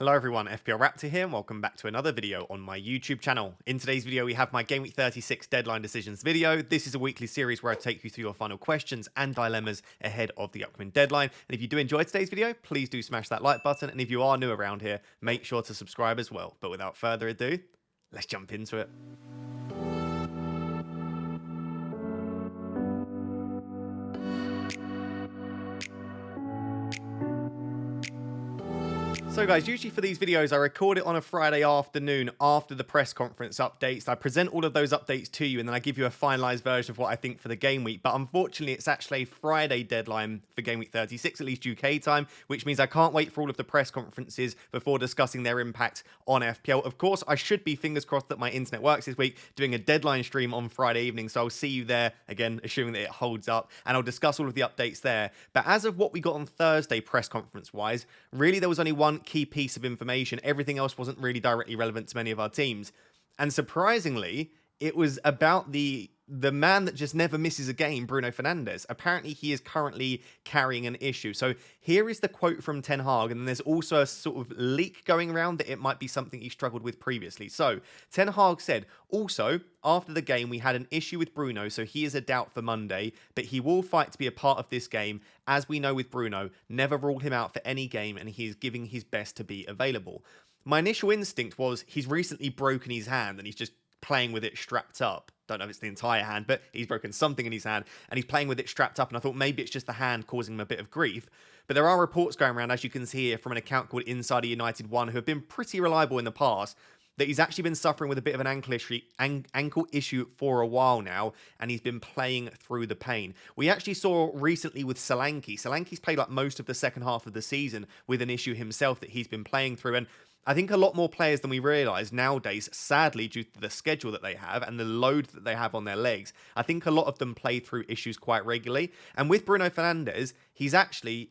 Hello everyone, FPL Raptor here and welcome back to another video on my YouTube channel. In today's video we have my Game Week 36 deadline decisions video. This is a weekly series where I take you through your final questions and dilemmas ahead of the upcoming deadline. And if you do enjoy today's video, please do smash that like button, and if you are new around here, make sure to subscribe as well. But without further ado, let's jump into it. So guys, usually for these videos, I record it on a Friday afternoon after the press conference updates. I present all of those updates to you and then I give you a finalized version of what I think for the game week. But unfortunately, it's actually a Friday deadline for Game Week 36, at least UK time, which means I can't wait for all of the press conferences before discussing their impact on FPL. Of course, I should be, fingers crossed, that my internet works this week, doing a deadline stream on Friday evening. So I'll see you there, again, assuming that it holds up, and I'll discuss all of the updates there. But as of what we got on Thursday press conference-wise, really there was only one key piece of information. Everything else wasn't really directly relevant to many of our teams. And surprisingly, it was about the man that just never misses a game, Bruno Fernandes. Apparently, he is currently carrying an issue. So here is the quote from Ten Hag, and then there's also a sort of leak going around that it might be something he struggled with previously. So Ten Hag said, also, after the game, we had an issue with Bruno, so he is a doubt for Monday, but he will fight to be a part of this game. As we know with Bruno, never ruled him out for any game, and he is giving his best to be available. My initial instinct was he's recently broken his hand, and he's just playing with it strapped up. Don't know if it's the entire hand, but he's broken something in his hand and he's playing with it strapped up. And I thought maybe it's just the hand causing him a bit of grief. But there are reports going around, as you can see here, from an account called Insider United 1, who have been pretty reliable in the past, that he's actually been suffering with a bit of an ankle issue for a while now, and he's been playing through the pain. We actually saw recently with Solanke. Solanke's played like most of the second half of the season with an issue himself that he's been playing through, and I think a lot more players than we realise nowadays, sadly, due to the schedule that they have and the load that they have on their legs, I think a lot of them play through issues quite regularly. And with Bruno Fernandes, he's actually,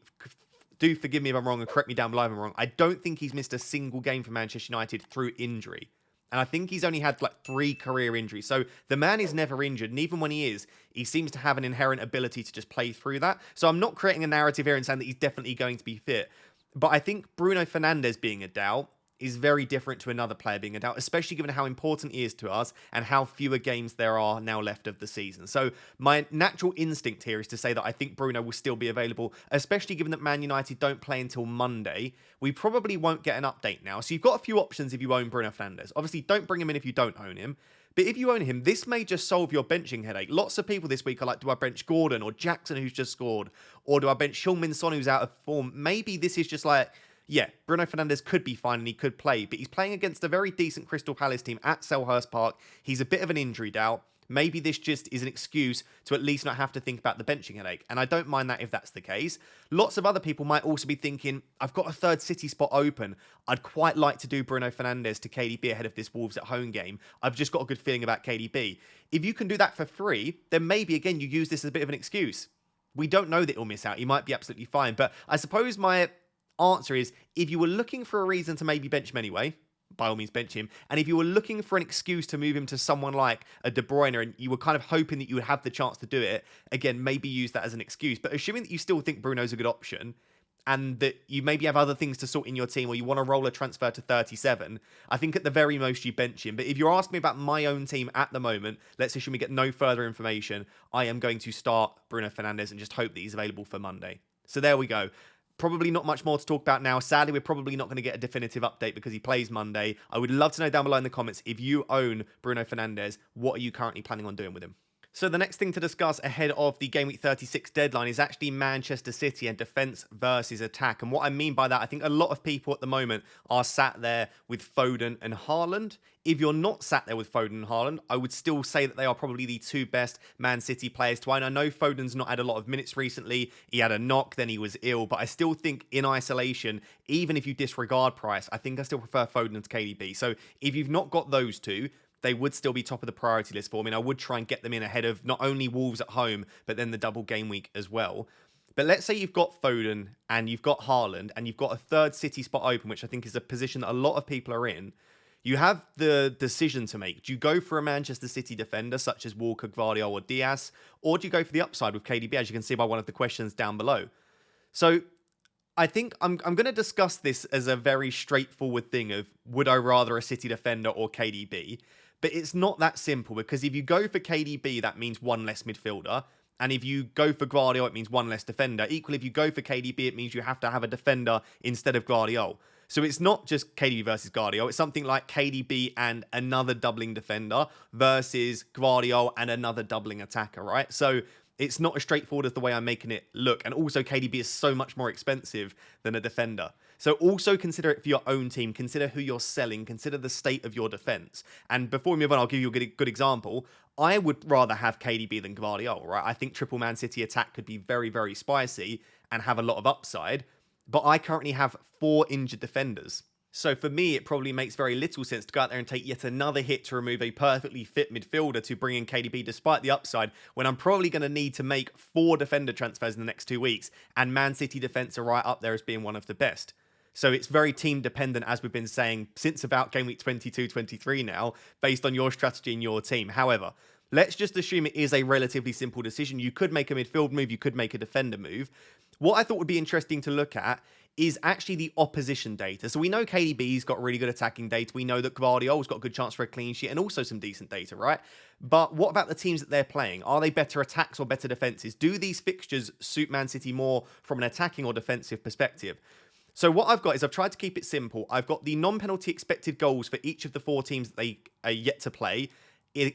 do forgive me if I'm wrong and correct me down below if I'm wrong, I don't think he's missed a single game for Manchester United through injury. And I think he's only had like 3 career injuries. So the man is never injured. And even when he is, he seems to have an inherent ability to just play through that. So I'm not creating a narrative here and saying that he's definitely going to be fit. But I think Bruno Fernandes being a doubt is very different to another player being a doubt, especially given how important he is to us and how fewer games there are now left of the season. So my natural instinct here is to say that I think Bruno will still be available, especially given that Man United don't play until Monday. We probably won't get an update now. So you've got a few options if you own Bruno Fernandes. Obviously, don't bring him in if you don't own him. But if you own him, this may just solve your benching headache. Lots of people this week are like, do I bench Gordon or Jackson, who's just scored? Or do I bench Heung-min Son, who's out of form? Maybe this is just like, yeah, Bruno Fernandes could be fine and he could play, but he's playing against a very decent Crystal Palace team at Selhurst Park. He's a bit of an injury doubt. Maybe this just is an excuse to at least not have to think about the benching headache. And I don't mind that if that's the case. Lots of other people might also be thinking, I've got a third City spot open. I'd quite like to do Bruno Fernandes to KDB ahead of this Wolves at home game. I've just got a good feeling about KDB. If you can do that for free, then maybe, again, you use this as a bit of an excuse. We don't know that he'll miss out. He might be absolutely fine. But I suppose my answer is, if you were looking for a reason to maybe bench him anyway, by all means bench him. And if you were looking for an excuse to move him to someone like a De Bruyne and you were kind of hoping that you would have the chance to do it, again, maybe use that as an excuse. But assuming that you still think Bruno's a good option and that you maybe have other things to sort in your team or you want to roll a transfer to 37, I think at the very most you bench him. But if you're asking me about my own team at the moment, let's assume we get no further information, I am going to start Bruno Fernandes and just hope that he's available for Monday. So there we go. Probably not much more to talk about now. Sadly, we're probably not going to get a definitive update because he plays Monday. I would love to know down below in the comments, if you own Bruno Fernandes, what are you currently planning on doing with him? So the next thing to discuss ahead of the Game Week 36 deadline is actually Manchester City and defence versus attack. And what I mean by that, I think a lot of people at the moment are sat there with Foden and Haaland. If you're not sat there with Foden and Haaland, I would still say that they are probably the 2 best Man City players to own. I know Foden's not had a lot of minutes recently. He had a knock, then he was ill. But I still think in isolation, even if you disregard price, I think I still prefer Foden to KDB. So if you've not got those 2, they would still be top of the priority list for me. And I would try and get them in ahead of not only Wolves at home, but then the double game week as well. But let's say you've got Foden and you've got Haaland and you've got a third City spot open, which I think is a position that a lot of people are in. You have the decision to make. Do you go for a Manchester City defender such as Walker, Gvardiol or Diaz? Or do you go for the upside with KDB, as you can see by one of the questions down below? So I think I'm going to discuss this as a very straightforward thing of would I rather a City defender or KDB? But it's not that simple because if you go for KDB, that means one less midfielder. And if you go for Gvardiol, it means one less defender. Equally, if you go for KDB, it means you have to have a defender instead of Gvardiol. So it's not just KDB versus Gvardiol. It's something like KDB and another doubling defender versus Gvardiol and another doubling attacker, right? So it's not as straightforward as the way I'm making it look. And also KDB is so much more expensive than a defender. So also consider it for your own team. Consider who you're selling. Consider the state of your defense. And before we move on, I'll give you a good example. I would rather have KDB than Gvardiol, right? I think triple Man City attack could be very, very spicy and have a lot of upside. But I currently have 4 injured defenders. So for me, it probably makes very little sense to go out there and take yet another hit to remove a perfectly fit midfielder to bring in KDB despite the upside, when I'm probably going to need to make 4 defender transfers in the next 2 weeks, and Man City defence are right up there as being one of the best. So it's very team dependent, as we've been saying since about game week 22-23 now, based on your strategy and your team. However, let's just assume it is a relatively simple decision. You could make a midfield move, you could make a defender move. What I thought would be interesting to look at is actually the opposition data. So we know KDB's got really good attacking data. We know that Gvardiol's got a good chance for a clean sheet and also some decent data, right? But what about the teams that they're playing? Are they better attacks or better defenses? Do these fixtures suit Man City more from an attacking or defensive perspective? So what I've got is I've tried to keep it simple. I've got the non-penalty expected goals for each of the 4 teams that they are yet to play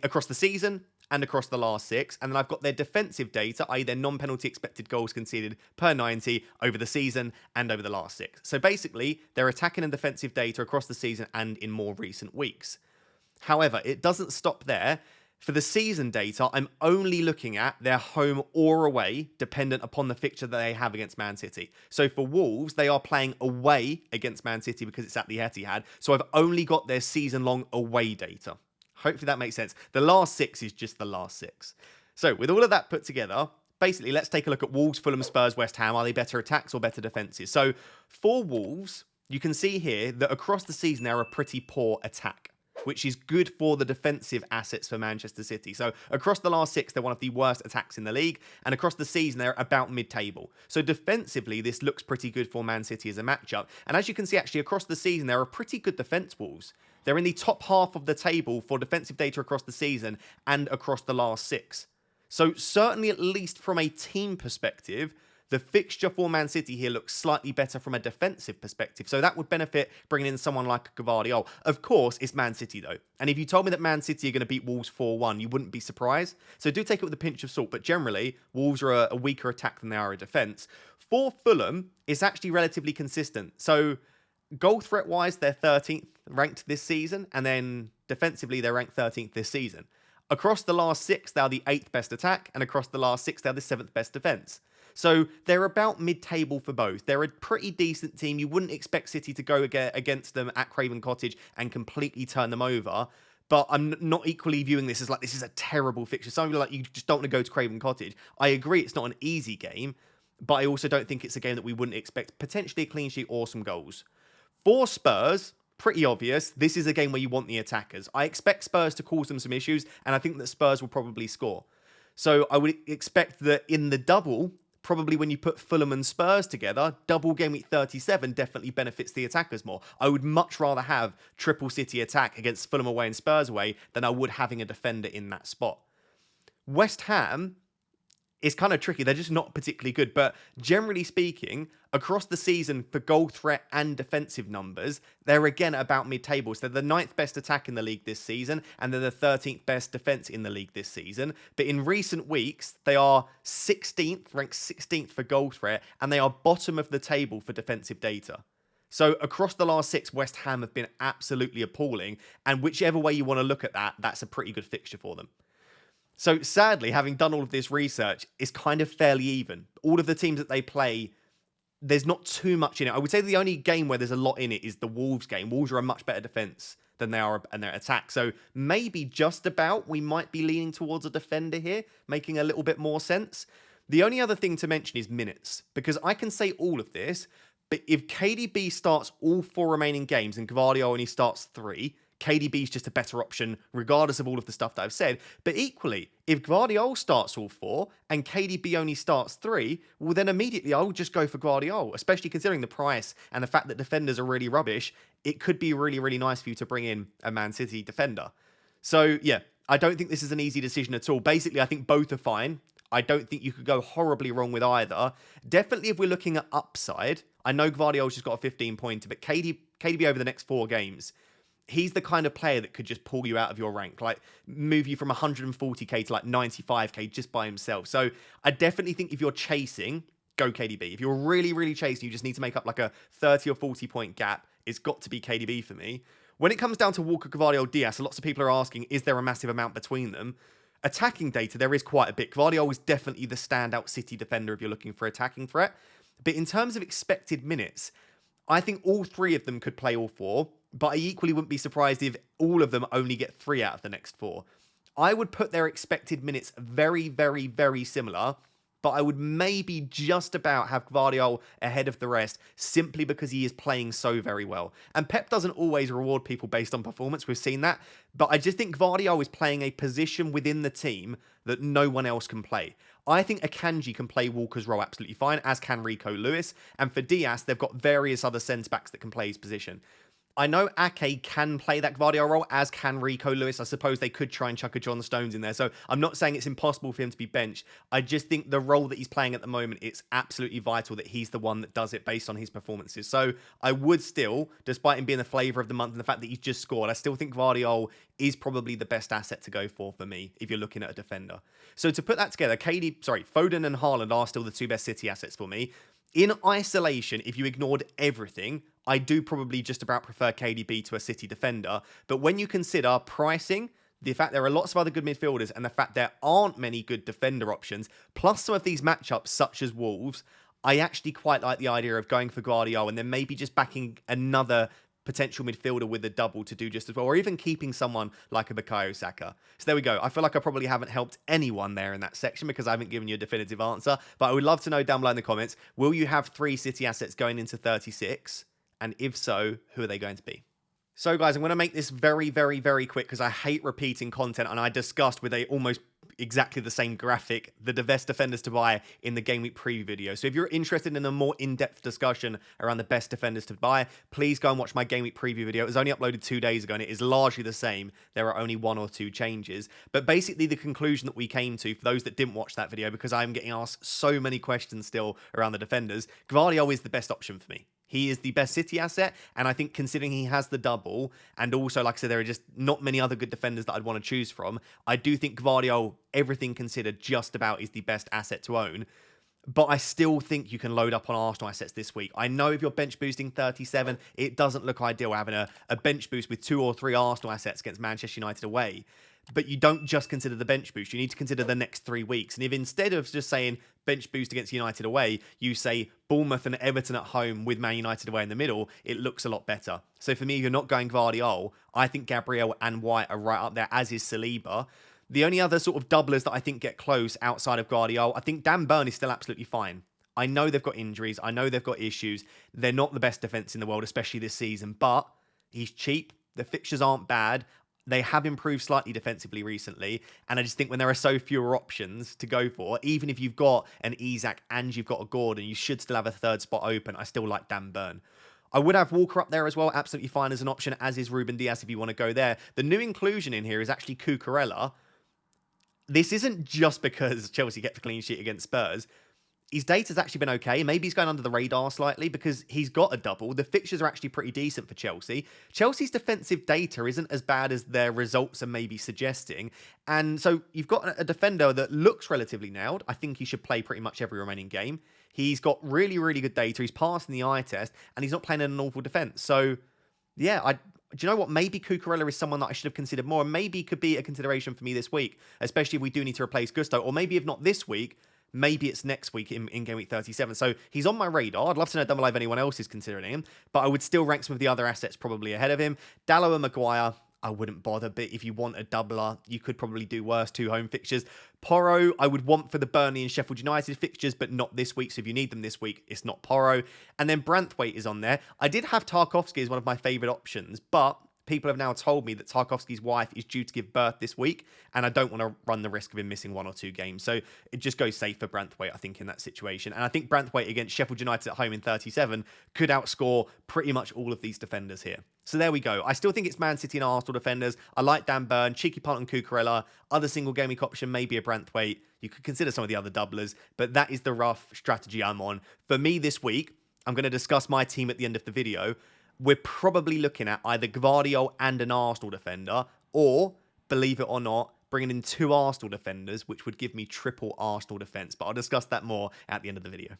across the season and across the last 6. And then I've got their defensive data, i.e. their non-penalty expected goals conceded per 90 over the season and over the last 6. So basically, their attacking and defensive data across the season and in more recent weeks. However, it doesn't stop there. For the season data, I'm only looking at their home or away, dependent upon the fixture that they have against Man City. So for Wolves, they are playing away against Man City because it's at the Etihad. So I've only got their season-long away data. Hopefully that makes sense. The last 6 is just the last 6. So with all of that put together, basically, let's take a look at Wolves, Fulham, Spurs, West Ham. Are they better attacks or better defences? So for Wolves, you can see here that across the season, they're a pretty poor attack, which is good for the defensive assets for Manchester City. So across the last 6, they're one of the worst attacks in the league. And across the season, they're about mid-table. So defensively, this looks pretty good for Man City as a matchup. And as you can see, actually, across the season, they're a pretty good defence, Wolves. They're in the top half of the table for defensive data across the season and across the last 6. So certainly, at least from a team perspective, the fixture for Man City here looks slightly better from a defensive perspective. So that would benefit bringing in someone like Gvardiol. Of course, it's Man City, though. And if you told me that Man City are going to beat Wolves 4-1, you wouldn't be surprised. So do take it with a pinch of salt. But generally, Wolves are a weaker attack than they are a defence. For Fulham, it's actually relatively consistent. So goal threat-wise, they're 13th ranked this season. And then defensively, they're ranked 13th this season. Across the last 6, they're the 8th best attack. And across the last 6, they're the 7th best defence. So they're about mid-table for both. They're a pretty decent team. You wouldn't expect City to go against them at Craven Cottage and completely turn them over. But I'm not equally viewing this as like, this is a terrible fixture. Something like you just don't want to go to Craven Cottage. I agree it's not an easy game, but I also don't think it's a game that we wouldn't expect potentially a clean sheet or some goals. For Spurs, pretty obvious, this is a game where you want the attackers. I expect Spurs to cause them some issues, and I think that Spurs will probably score. So I would expect that in the double, probably when you put Fulham and Spurs together, double game week 37 definitely benefits the attackers more. I would much rather have triple City attack against Fulham away and Spurs away than I would having a defender in that spot. West Ham is kind of tricky. They're just not particularly good. But generally speaking, across the season for goal threat and defensive numbers, they're again about mid-table. So they're the 9th best attack in the league this season, and they're the 13th best defense in the league this season. But in recent weeks, they are 16th, ranked 16th for goal threat, and they are bottom of the table for defensive data. So across the last 6, West Ham have been absolutely appalling. And whichever way you want to look at that, that's a pretty good fixture for them. So sadly, having done all of this research, it's kind of fairly even. All of the teams that they play, there's not too much in it. I would say the only game where there's a lot in it is the Wolves game. Wolves are a much better defense than they are in their attack. So maybe just about we might be leaning towards a defender here, making a little bit more sense. The only other thing to mention is minutes, because I can say all of this, but if KDB starts all 4 remaining games and Gvardiol only starts 3, KDB is just a better option, regardless of all of the stuff that I've said. But equally, if Gvardiol starts all 4 and KDB only starts 3, well, then immediately I would just go for Gvardiol, especially considering the price and the fact that defenders are really rubbish. It could be really, really nice for you to bring in a Man City defender. So, yeah, I don't think this is an easy decision at all. Basically, I think both are fine. I don't think you could go horribly wrong with either. Definitely, if we're looking at upside, I know Gvardiol's just got a 15-pointer, but KDB over the next 4 games, he's the kind of player that could just pull you out of your rank, like move you from 140k to like 95k just by himself. So I definitely think if you're chasing, go KDB. If you're really, really chasing, you just need to make up like a 30 or 40 point gap. It's got to be KDB for me. When it comes down to Walker, Gvardiol, Diaz, lots of people are asking, is there a massive amount between them? Attacking data, there is quite a bit. Gvardiol is definitely the standout City defender if you're looking for attacking threat. But in terms of expected minutes, I think all 3 of them could play all 4, but I equally wouldn't be surprised if all of them only get 3 out of the next 4. I would put their expected minutes very, very, very similar, but I would maybe just about have Gvardiol ahead of the rest simply because he is playing so very well. And Pep doesn't always reward people based on performance. We've seen that. But I just think Gvardiol is playing a position within the team that no one else can play. I think Akanji can play Walker's role absolutely fine, as can Rico Lewis. And for Diaz, they've got various other centre-backs that can play his position. I know Ake can play that Gvardiol role, as can Rico Lewis. I suppose they could try and chuck a John Stones in there. So I'm not saying it's impossible for him to be benched. I just think the role that he's playing at the moment, it's absolutely vital that he's the one that does it based on his performances. So I would still, despite him being the flavour of the month and the fact that he's just scored, I still think Gvardiol is probably the best asset to go for me if you're looking at a defender. So to put that together, Foden and Haaland are still the 2 best City assets for me. In isolation, if you ignored everything, I do probably just about prefer KDB to a City defender. But when you consider pricing, the fact there are lots of other good midfielders, and the fact there aren't many good defender options, plus some of these matchups such as Wolves, I actually quite like the idea of going for Gvardiol and then maybe just backing another potential midfielder with a double to do just as well, or even keeping someone like a Bukayo Saka. So there we go. I feel like I probably haven't helped anyone there in that section because I haven't given you a definitive answer, but I would love to know down below in the comments, will you have 3 City assets going into 36? And if so, who are they going to be? So guys, I'm going to make this very, very, very quick because I hate repeating content, and I discussed with almost exactly the same graphic the best defenders to buy in the Game Week preview video. So if you're interested in a more in-depth discussion around the best defenders to buy, please go and watch my Game Week preview video. It was only uploaded 2 days ago and it is largely the same. There are only 1 or 2 changes. But basically the conclusion that we came to, for those that didn't watch that video, because I'm getting asked so many questions still around the defenders, Gvardiol is the best option for me. He is the best City asset, and I think considering he has the double, and also, like I said, there are just not many other good defenders that I'd want to choose from, I do think Gvardiol, everything considered, just about is the best asset to own. But I still think you can load up on Arsenal assets this week. I know if you're bench boosting 37, it doesn't look ideal having a bench boost with 2 or 3 Arsenal assets against Manchester United away. But you don't just consider the bench boost. You need to consider the next 3 weeks. And if instead of just saying bench boost against United away, you say Bournemouth and Everton at home with Man United away in the middle, it looks a lot better. So for me, if you're not going Gvardiol, I think Gabriel and White are right up there, as is Saliba. The only other sort of doublers that I think get close outside of Gvardiol, I think Dan Burn is still absolutely fine. I know they've got injuries. I know they've got issues. They're not the best defence in the world, especially this season. But he's cheap. The fixtures aren't bad. They have improved slightly defensively recently. And I just think when there are so fewer options to go for, even if you've got an Isak and you've got a Gordon, you should still have a 3rd spot open. I still like Dan Burn. I would have Walker up there as well, absolutely fine as an option, as is Ruben Diaz if you want to go there. The new inclusion in here is actually Cucurella. This isn't just because Chelsea kept a clean sheet against Spurs. His data's actually been okay. Maybe he's going under the radar slightly because he's got a double. The fixtures are actually pretty decent for Chelsea. Chelsea's defensive data isn't as bad as their results are maybe suggesting. And so you've got a defender that looks relatively nailed. I think he should play pretty much every remaining game. He's got really, really good data. He's passing the eye test and he's not playing in an awful defense. So, yeah, do you know what? Maybe Cucurella is someone that I should have considered more and maybe could be a consideration for me this week, especially if we do need to replace Gusto. Or maybe if not this week, maybe it's next week in Game Week 37. So he's on my radar. I'd love to know down below if anyone else is considering him, but I would still rank some of the other assets probably ahead of him. Dalot and Maguire, I wouldn't bother, but if you want a doubler, you could probably do worse. 2 home fixtures. Porro, I would want for the Burnley and Sheffield United fixtures, but not this week. So if you need them this week, it's not Porro. And then Branthwaite is on there. I did have Tarkowski as one of my favourite options, but people have now told me that Tarkowski's wife is due to give birth this week, and I don't want to run the risk of him missing 1 or 2 games. So it just goes safe for Branthwaite, I think, in that situation. And I think Branthwaite against Sheffield United at home in 37 could outscore pretty much all of these defenders here. So there we go. I still think it's Man City and Arsenal defenders. I like Dan Burn, cheeky punt on Cucurella, other single game week option, maybe a Branthwaite. You could consider some of the other doublers, but that is the rough strategy I'm on. For me this week, I'm going to discuss my team at the end of the video. We're probably looking at either Gvardiol and an Arsenal defender, or, believe it or not, bringing in 2 Arsenal defenders, which would give me triple Arsenal defence. But I'll discuss that more at the end of the video.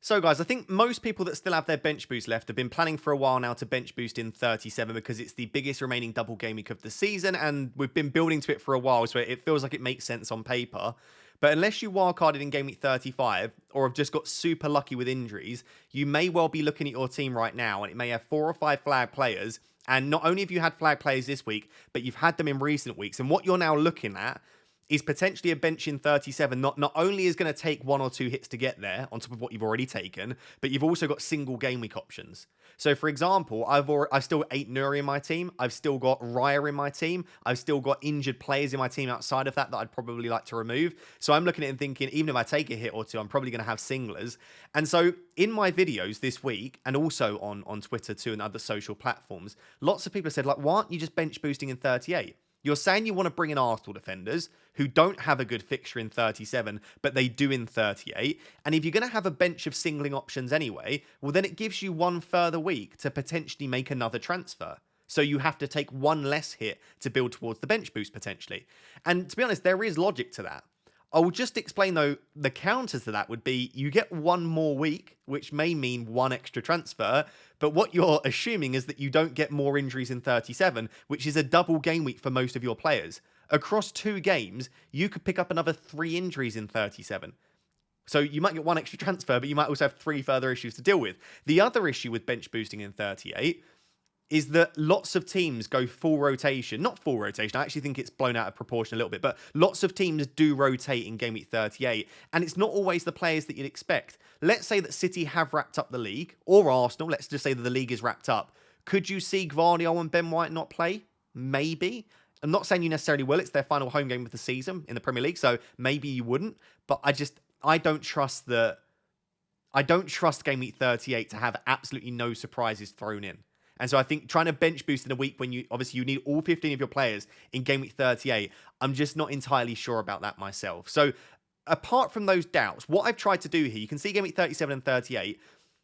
So guys, I think most people that still have their bench boost left have been planning for a while now to bench boost in 37 because it's the biggest remaining double game week of the season, and we've been building to it for a while, so it feels like it makes sense on paper. But unless you wildcarded in game week 35 or have just got super lucky with injuries, you may well be looking at your team right now and it may have 4 or 5 flag players. And not only have you had flag players this week, but you've had them in recent weeks. And what you're now looking at is potentially a bench in 37 not only is going to take 1 or 2 hits to get there on top of what you've already taken, but you've also got single game week options. So for example, I've still got 8 Nuri in my team. I've still got Raya in my team. I've still got injured players in my team outside of that I'd probably like to remove. So I'm looking at it and thinking, even if I take a hit or 2, I'm probably going to have singlers. And so in my videos this week, and also on Twitter too and other social platforms, lots of people have said, like, why aren't you just bench boosting in 38? You're saying you want to bring in Arsenal defenders who don't have a good fixture in 37, but they do in 38. And if you're going to have a bench of singling options anyway, well, then it gives you 1 further week to potentially make another transfer. So you have to take 1 less hit to build towards the bench boost potentially. And to be honest, there is logic to that. I will just explain, though, the counters to that would be you get 1 more week, which may mean 1 extra transfer. But what you're assuming is that you don't get more injuries in 37, which is a double game week for most of your players. Across 2 games, you could pick up another 3 injuries in 37. So you might get 1 extra transfer, but you might also have 3 further issues to deal with. The other issue with bench boosting in 38 is that lots of teams go full rotation. Not full rotation, I actually think it's blown out of proportion a little bit, but lots of teams do rotate in game week 38, and it's not always the players that you'd expect. Let's say that City have wrapped up the league, or Arsenal, let's just say that the league is wrapped up. Could you see Gvardiol and Ben White not play? Maybe. I'm not saying you necessarily will. It's their final home game of the season in the Premier League, so maybe you wouldn't, but I don't trust game week 38 to have absolutely no surprises thrown in. And so I think trying to bench boost in a week when you need all 15 of your players in game week 38, I'm just not entirely sure about that myself. So apart from those doubts, what I've tried to do here, you can see game week 37 and 38.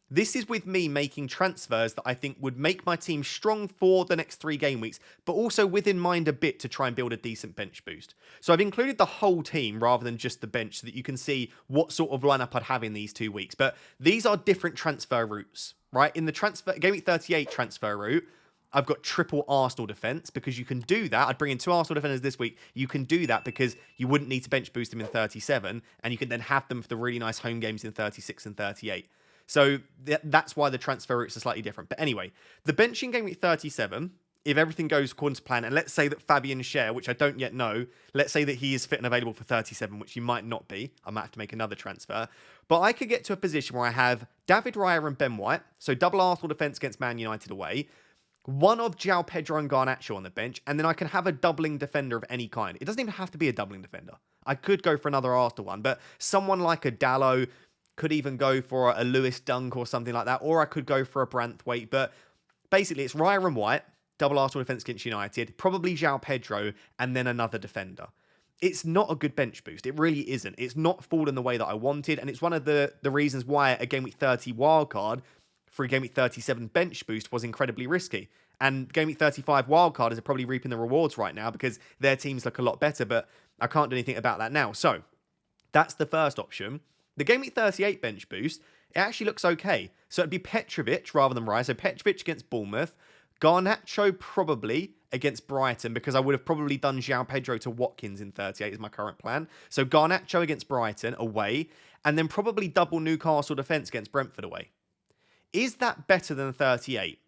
This is with me making transfers that I think would make my team strong for the next 3 game weeks, but also within mind a bit to try and build a decent bench boost. So I've included the whole team rather than just the bench so that you can see what sort of lineup I'd have in these 2 weeks. But these are different transfer routes, right? In the game week 38 transfer route, I've got triple Arsenal defense because you can do that. I'd bring in 2 Arsenal defenders this week. You can do that because you wouldn't need to bench boost them in 37, and you can then have them for the really nice home games in 36 and 38. So that's why the transfer routes are slightly different. But anyway, the benching game week 37, if everything goes according to plan, and let's say that Fabian Schär, which I don't yet know, let's say that he is fit and available for 37, which he might not be. I might have to make another transfer. But I could get to a position where I have David Raya and Ben White, so double Arsenal defence against Man United away, 1 of João Pedro and Garnacho on the bench, and then I can have a doubling defender of any kind. It doesn't even have to be a doubling defender. I could go for another Arsenal one, but someone like a Dalot, could even go for a Lewis Dunk or something like that, or I could go for a Branthwaite. But basically, it's Raya and White, double Arsenal defence against United, probably João Pedro, and then another defender. It's not a good bench boost. It really isn't. It's not fallen the way that I wanted, and it's one of the reasons why a game week 30 wildcard for a game week 37 bench boost was incredibly risky. And game week 35 wildcard is probably reaping the rewards right now because their teams look a lot better, but I can't do anything about that now. So that's the first option. The game week 38 bench boost, it actually looks okay. So it'd be Petrovic rather than Raya. So Petrovic against Bournemouth. Garnacho probably against Brighton because I would have probably done João Pedro to Watkins in 38 is my current plan. So Garnacho against Brighton away. And then probably double Newcastle defence against Brentford away. Is that better than 38?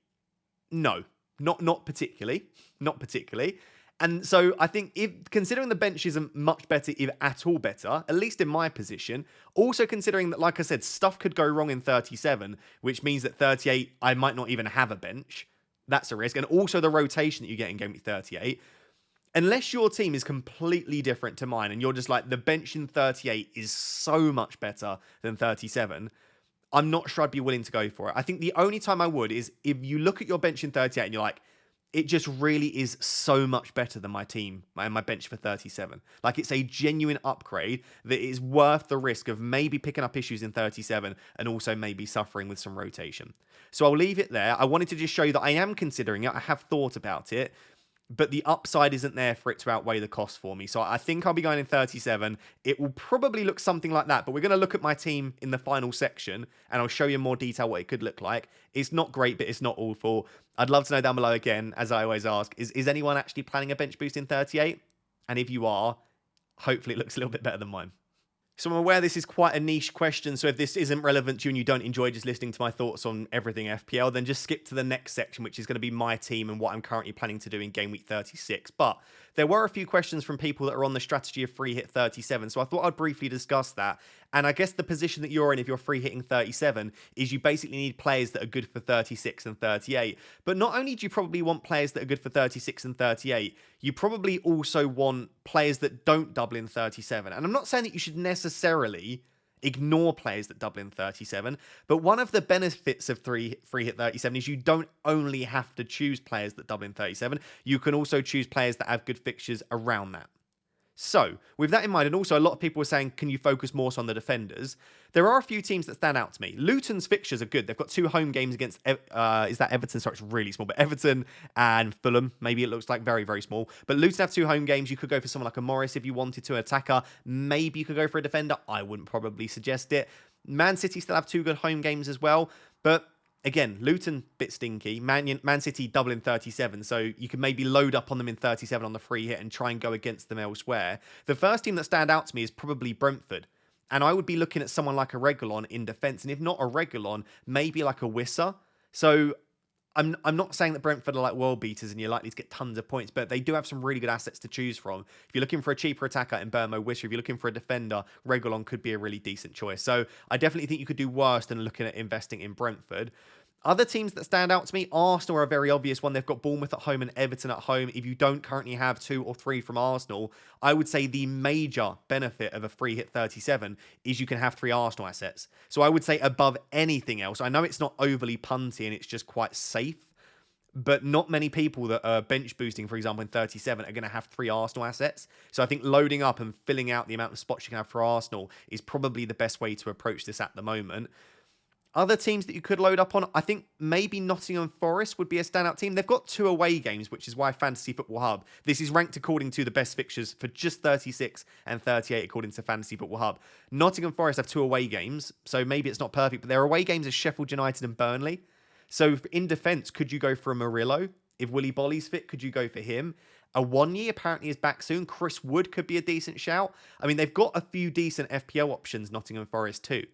No, not particularly. Not particularly. And so I think considering the bench isn't much better, if at all better, at least in my position, also considering that, like I said, stuff could go wrong in 37, which means that 38, I might not even have a bench. That's a risk. And also the rotation that you get in Game Week 38. Unless your team is completely different to mine and you're just like, the bench in 38 is so much better than 37, I'm not sure I'd be willing to go for it. I think the only time I would is if you look at your bench in 38 and you're like, it just really is so much better than my team and my bench for 37. Like, it's a genuine upgrade that is worth the risk of maybe picking up issues in 37 and also maybe suffering with some rotation. So I'll leave it there. I wanted to just show you that I am considering it. I have thought about it, but the upside isn't there for it to outweigh the cost for me. So I think I'll be going in 37. It will probably look something like that, but we're going to look at my team in the final section, and I'll show you in more detail what it could look like. It's not great, but it's not awful. I'd love to know down below again, as I always ask, is anyone actually planning a bench boost in 38? And if you are, hopefully it looks a little bit better than mine. So I'm aware this is quite a niche question, so if this isn't relevant to you and you don't enjoy just listening to my thoughts on everything FPL, then just skip to the next section, which is going to be my team and what I'm currently planning to do in Game Week 36. But there were a few questions from people that are on the strategy of free hit 37, so I thought I'd briefly discuss that. And I guess the position that you're in if you're free hitting 37 is you basically need players that are good for 36 and 38. But not only do you probably want players that are good for 36 and 38, you probably also want players that don't double in 37. And I'm not saying that you should necessarily ignore players that double in 37, but one of the benefits of free hit 37 is you don't only have to choose players that double in 37, you can also choose players that have good fixtures around that. So, with that in mind, and also a lot of people were saying, can you focus more so on the defenders? There are a few teams that stand out to me. Luton's fixtures are good. They've got 2 home games against, is that Everton? Sorry, it's really small, but Everton and Fulham. Maybe it looks like very, very small. But Luton have 2 home games. You could go for someone like a Morris if you wanted to, an attacker. Maybe you could go for a defender. I wouldn't probably suggest it. Man City still have 2 good home games as well, but again, Luton, bit stinky. Man City double in 37, so you can maybe load up on them in 37 on the free hit and try and go against them elsewhere. The first team that stand out to me is probably Brentford. And I would be looking at someone like a Reguilon in defence. And if not a Reguilon, maybe like a Wissa. So I'm not saying that Brentford are like world beaters and you're likely to get tons of points, but they do have some really good assets to choose from. If you're looking for a cheaper attacker in Burmo Wissa, if you're looking for a defender, Reguilon could be a really decent choice. So I definitely think you could do worse than looking at investing in Brentford. Other teams that stand out to me, Arsenal are a very obvious one. They've got Bournemouth at home and Everton at home. If you don't currently have 2 or 3 from Arsenal, I would say the major benefit of a free hit 37 is you can have 3 Arsenal assets. So I would say above anything else, I know it's not overly punty and it's just quite safe, but not many people that are bench boosting, for example, in 37 are going to have 3 Arsenal assets. So I think loading up and filling out the amount of spots you can have for Arsenal is probably the best way to approach this at the moment. Other teams that you could load up on, I think maybe Nottingham Forest would be a standout team. They've got 2 away games, which is why Fantasy Football Hub. This is ranked according to the best fixtures for just 36 and 38, according to Fantasy Football Hub. Nottingham Forest have 2 away games, so maybe it's not perfect, but their away games are Sheffield United and Burnley. So in defence, could you go for a Murillo? If Willy Bolly's fit, could you go for him? A One-Year apparently is back soon. Chris Wood could be a decent shout. I mean, they've got a few decent FPL options, Nottingham Forest too.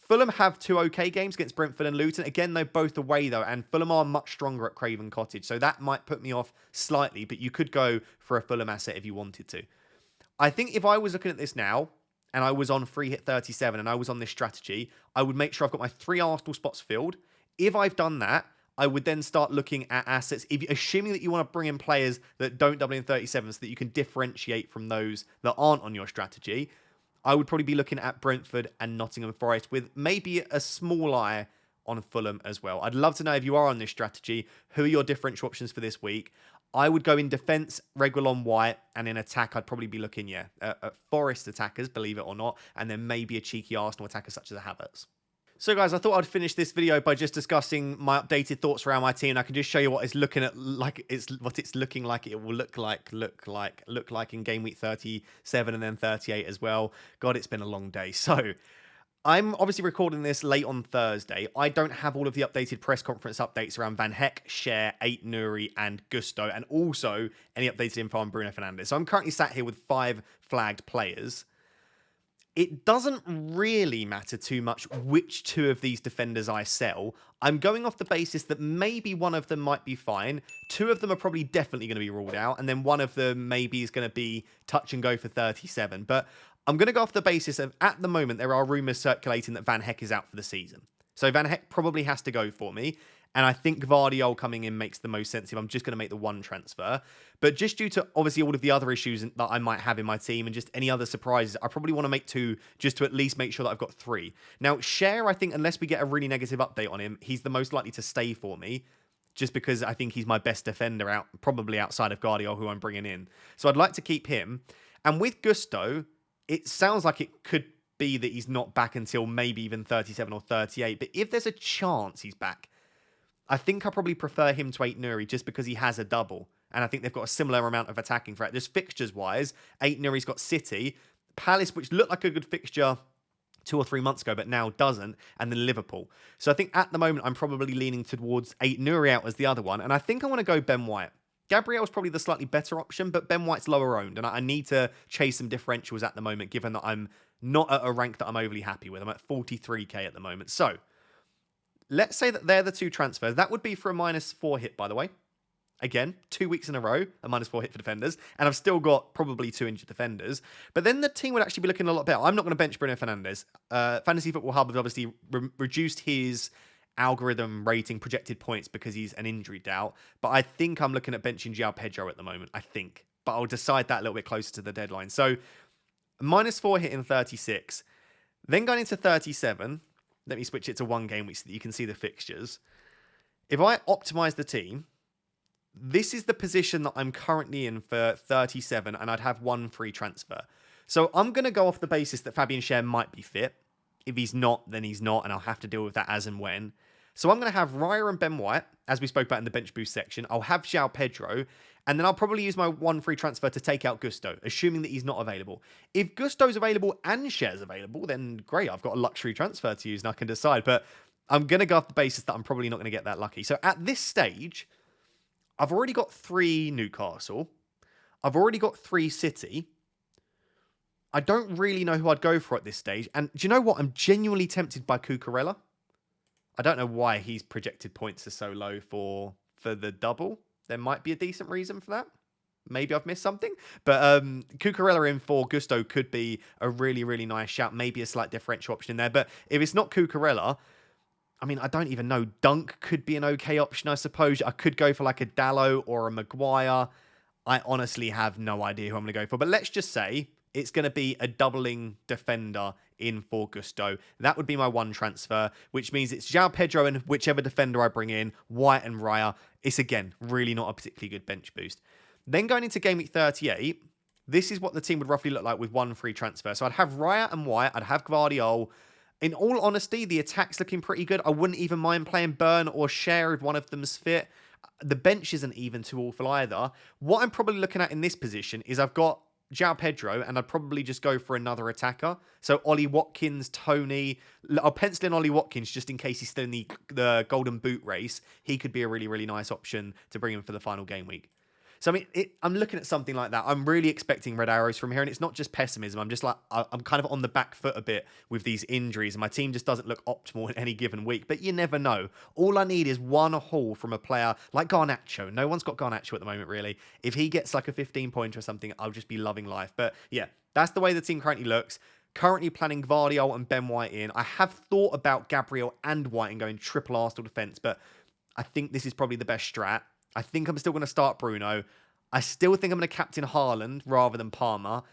Fulham have 2 okay games against Brentford and Luton. Again, they're both away, though, and Fulham are much stronger at Craven Cottage, so that might put me off slightly, but you could go for a Fulham asset if you wanted to. I think if I was looking at this now, and I was on free hit 37, and I was on this strategy, I would make sure I've got my 3 Arsenal spots filled. If I've done that, I would then start looking at assets, assuming that you want to bring in players that don't double in 37 so that you can differentiate from those that aren't on your strategy. I would probably be looking at Brentford and Nottingham Forest with maybe a small eye on Fulham as well. I'd love to know if you are on this strategy, who are your differential options for this week? I would go in defence, Reguilon White, and in attack, I'd probably be looking, at Forest attackers, believe it or not, and then maybe a cheeky Arsenal attacker such as a Havertz. So guys, I thought I'd finish this video by just discussing my updated thoughts around my team. I can just show you what it's looking at, what it's looking like it will look like in Game Week 37 and then 38 as well. God, it's been a long day. So I'm obviously recording this late on Thursday. I don't have all of the updated press conference updates around Van Heck, Cher, Ait Nouri, and Gusto, and also any updated info on Bruno Fernandes. So I'm currently sat here with 5 flagged players. It doesn't really matter too much which 2 of these defenders I sell. I'm going off the basis that maybe one of them might be fine. 2 of them are probably definitely going to be ruled out. And then one of them maybe is going to be touch and go for 37. But I'm going to go off the basis of, at the moment, there are rumours circulating that Van Heck is out for the season. So Van Heck probably has to go for me. And I think Gvardiol coming in makes the most sense if I'm just going to make the one transfer. But just due to obviously all of the other issues that I might have in my team and just any other surprises, I probably want to make 2 just to at least make sure that I've got 3. Now, Cher, I think, unless we get a really negative update on him, he's the most likely to stay for me. Just because I think he's my best defender probably outside of Gvardiol, who I'm bringing in. So I'd like to keep him. And with Gusto, it sounds like it could be that he's not back until maybe even 37 or 38. But if there's a chance he's back, I think I probably prefer him to Aït-Nouri just because he has a double. And I think they've got a similar amount of attacking threat. Just fixtures-wise, Aït-Nouri's got City, Palace, which looked like a good fixture 2 or 3 months ago, but now doesn't, and then Liverpool. So I think at the moment, I'm probably leaning towards Aït-Nouri out as the other one. And I think I want to go Ben White. Gabriel's probably the slightly better option, but Ben White's lower owned. And I need to chase some differentials at the moment, given that I'm not at a rank that I'm overly happy with. I'm at 43k at the moment. So let's say that they're the 2 transfers. That would be for a -4 hit, by the way. Again, 2 weeks in a row, a -4 hit for defenders. And I've still got probably 2 injured defenders. But then the team would actually be looking a lot better. I'm not going to bench Bruno Fernandes. Fantasy Football Hub have obviously reduced his algorithm rating projected points because he's an injury doubt. But I think I'm looking at benching João Pedro at the moment. I think. But I'll decide that a little bit closer to the deadline. So, -4 hit in 36. Then going into 37. Let me switch it to 1 game week so that you can see the fixtures. If I optimize the team, this is the position that I'm currently in for 37, and I'd have 1 free transfer. So I'm going to go off the basis that Fabian Schär might be fit. If he's not, then he's not, and I'll have to deal with that as and when. So I'm going to have Raya and Ben White, as we spoke about in the bench boost section. I'll have João Pedro, and then I'll probably use my 1 free transfer to take out Gusto, assuming that he's not available. If Gusto's available and Schär's available, then great, I've got a luxury transfer to use and I can decide. But I'm going to go off the basis that I'm probably not going to get that lucky. So at this stage, I've already got 3 Newcastle. I've already got 3 City. I don't really know who I'd go for at this stage. And do you know what? I'm genuinely tempted by Cucurella. I don't know why his projected points are so low for the double. There might be a decent reason for that. Maybe I've missed something. But Cucurella in for Gusto could be a really, really nice shout. Maybe a slight differential option in there. But if it's not Cucurella, I mean, I don't even know. Dunk could be an okay option, I suppose. I could go for like a Dallo or a Maguire. I honestly have no idea who I'm going to go for. But let's just say it's going to be a doubling defender in for Gusto. That would be my 1 transfer, which means it's João Pedro and whichever defender I bring in, White and Raya. It's, again, really not a particularly good bench boost. Then going into Game Week 38, this is what the team would roughly look like with 1 free transfer. So I'd have Raya and White. I'd have Gvardiol. In all honesty, the attack's looking pretty good. I wouldn't even mind playing Burn or Cher if one of them's fit. The bench isn't even too awful either. What I'm probably looking at in this position is I've got João Pedro, and I'd probably just go for another attacker. So Ollie Watkins, Tony. I'll pencil in Ollie Watkins just in case he's still in the Golden Boot race. He could be a really, really nice option to bring him for the final game week. So, I mean, I'm looking at something like that. I'm really expecting red arrows from here, and it's not just pessimism. I'm just like, I'm kind of on the back foot a bit with these injuries, and my team just doesn't look optimal in any given week. But you never know. All I need is 1 haul from a player like Garnacho. No one's got Garnacho at the moment, really. If he gets like a 15-pointer or something, I'll just be loving life. But yeah, that's the way the team currently looks. Currently planning Gvardiol and Ben White in. I have thought about Gabriel and White and going triple Arsenal defence, but I think this is probably the best strat. I think I'm still going to start Bruno. I still think I'm going to captain Haaland rather than Palmer.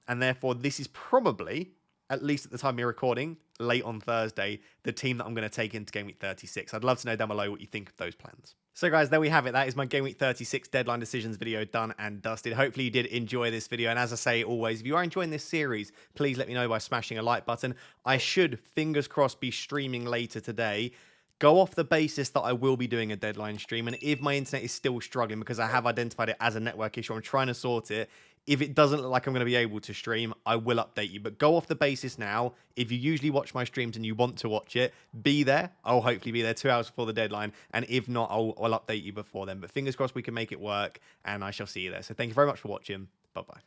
And therefore, this is probably, at least at the time we're recording, late on Thursday, the team that I'm going to take into Game Week 36. I'd love to know down below what you think of those plans. So guys, there we have it. That is my Game Week 36 deadline decisions video done and dusted. Hopefully you did enjoy this video. And as I say always, if you are enjoying this series, please let me know by smashing a like button. I should, fingers crossed, be streaming later today. Go off the basis that I will be doing a deadline stream. And if my internet is still struggling, because I have identified it as a network issue, I'm trying to sort it. If it doesn't look like I'm going to be able to stream, I will update you. But go off the basis now. If you usually watch my streams and you want to watch it, be there. I'll hopefully be there 2 hours before the deadline. And if not, I'll update you before then. But fingers crossed we can make it work. And I shall see you there. So thank you very much for watching. Bye-bye.